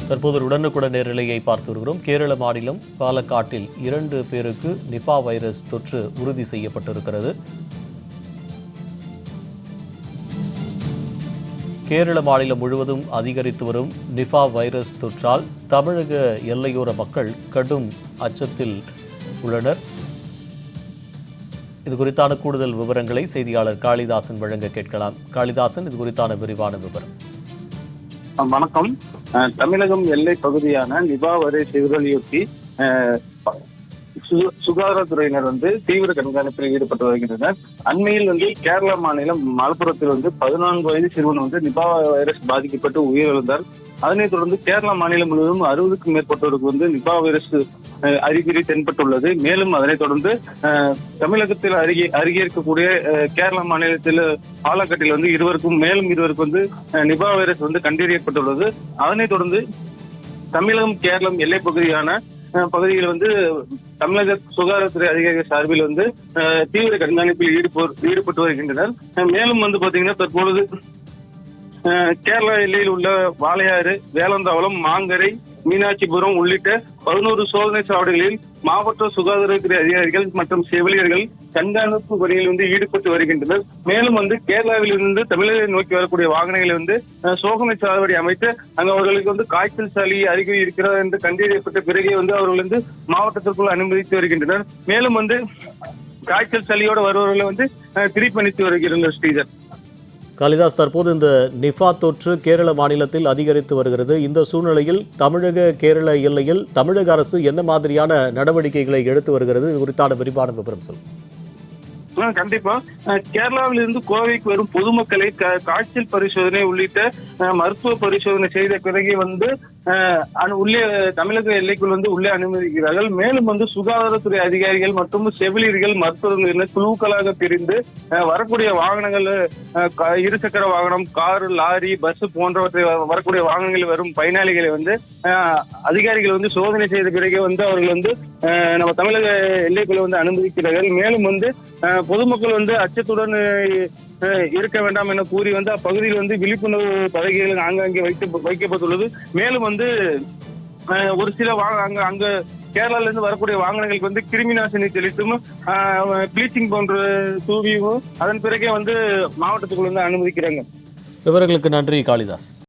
தற்போது உடனுக்குடன் நேரலையை பார்த்து வருகிறோம். கேரள மாநிலம் பாலக்காட்டில் 2 பேருக்கு நிபா வைரஸ் தொற்று உறுதி செய்யப்பட்டிருக்கிறது. கேரள மாநிலம் முழுவதும் அதிகரித்து வரும் நிபா வைரஸ் தொற்றால் தமிழக எல்லையோர மக்கள் கடும் அச்சத்தில் உள்ளனர். இது குறித்தான கூடுதல் விவரங்களை செய்தியாளர் காளிதாசன் வழங்க கேட்கலாம். காளிதாசன், இது குறித்தான விரிவான விவரம். வணக்கம். தமிழகம் எல்லை பகுதியான நிபா வைரஸ் எதிரொலியொட்டி சுகாதாரத்துறையினர் தீவிர கண்காணிப்பில் ஈடுபட்டு வருகின்றனர். அண்மையில் கேரள மாநிலம் மலப்புரத்தில் 14 வயது சிறுவன் நிபா வைரஸ் பாதிக்கப்பட்டு உயிரிழந்தார். அதனைத் தொடர்ந்து கேரள மாநிலம் முழுவதும் 60க்கும் மேற்பட்டோருக்கு நிபா வைரஸ் அறிகுறி தென்பட்டுள்ளது. மேலும் அதனைத் தொடர்ந்து தமிழகத்தில் அருகே இருக்கக்கூடிய கேரள மாநிலத்தில் பாலக்காட்டில் மேலும் இருவருக்கு நிபா வைரஸ் கண்டறியப்பட்டுள்ளது. அதனைத் தொடர்ந்து தமிழகம் கேரளம் எல்லை பகுதியில் தமிழக சுகாதாரத்துறை அதிகாரிகள் சார்பில் தீவிர கண்காணிப்பில் ஈடுபட்டு வருகின்றனர். மேலும் பாத்தீங்கன்னா தற்பொழுது கேரளா எல்லையில் உள்ள வாளையாறு, வேலந்தாவளம், மாங்கரை, மீனாட்சிபுரம் உள்ளிட்ட 11 சோதனை சாவடிகளில் மாவட்ட சுகாதாரத்துறை அதிகாரிகள் மற்றும் செவிலியர்கள் கண்காணிப்பு பணியில் ஈடுபட்டு வருகின்றனர். மேலும் கேரளாவில் இருந்து தமிழகத்தை நோக்கி வரக்கூடிய வாகனங்களை சோதனை சாவடி அமைத்து அங்கு அவர்களுக்கு காய்ச்சல் சளி அறிகுறி இருக்கிறது என்று கண்டறியப்பட்ட பிறகே அவர்கள் மாவட்டத்திற்குள் அனுமதித்து வருகின்றனர். மேலும் காய்ச்சல் சளியோடு வருபவர்களை திருப்பி அனுப்பி வருகின்றனர். ஸ்ரீதர். காளிதாஸ், தற்போது இந்த நிபா தொற்று கேரள மாநிலத்தில் அதிகரித்து வருகிறது. இந்த சூழ்நிலையில் தமிழக கேரள எல்லையில் தமிழக அரசு என்ன மாதிரியான நடவடிக்கைகளை எடுத்து வருகிறது? இது குறித்தான விரிவான விவரம் சொல்லுங்கள். கண்டிப்பா. கேரளாவில் இருந்து கோவைக்கு வரும் பொதுமக்களை காய்ச்சல் பரிசோதனை உள்ளிட்ட மருத்துவ பரிசோதனை செய்த பிறகு உள்ளே தமிழக எல்லைக்குள் உள்ளே அனுமதிக்கிறார்கள். மேலும் சுகாதாரத்துறை அதிகாரிகள் மற்றும் செவிலியர்கள் மருத்துவர்கள் குழுக்களாக பிரிந்து வரக்கூடிய வாகனங்கள், இருசக்கர வாகனம், கார், லாரி, பஸ் போன்றவற்றை வரக்கூடிய வாகனங்களில் வரும் பயனாளிகளை அதிகாரிகள் சோதனை செய்த பிறகு அவர்கள் நம்ம தமிழக எல்லைக்குள்ள அனுமதிக்கிறார்கள். மேலும் பொதுமக்கள் அச்சத்துடன் இருக்க வேண்டாம் என கூறி அப்பகுதியில் விழிப்புணர்வு பலகைகள் ஆங்காங்கே வைக்கப்பட்டுள்ளது. மேலும் ஒரு சில அங்க கேரளால இருந்து வரக்கூடிய வாகனங்களுக்கு கிருமி நாசினி தெளித்தும் ப்ளீச்சிங் போன்ற தூவியும் அதன் பிறகே மாவட்டத்துக்குள்ள அனுமதிக்கிறாங்க. விவரங்களுக்கு நன்றி காளிதாஸ்.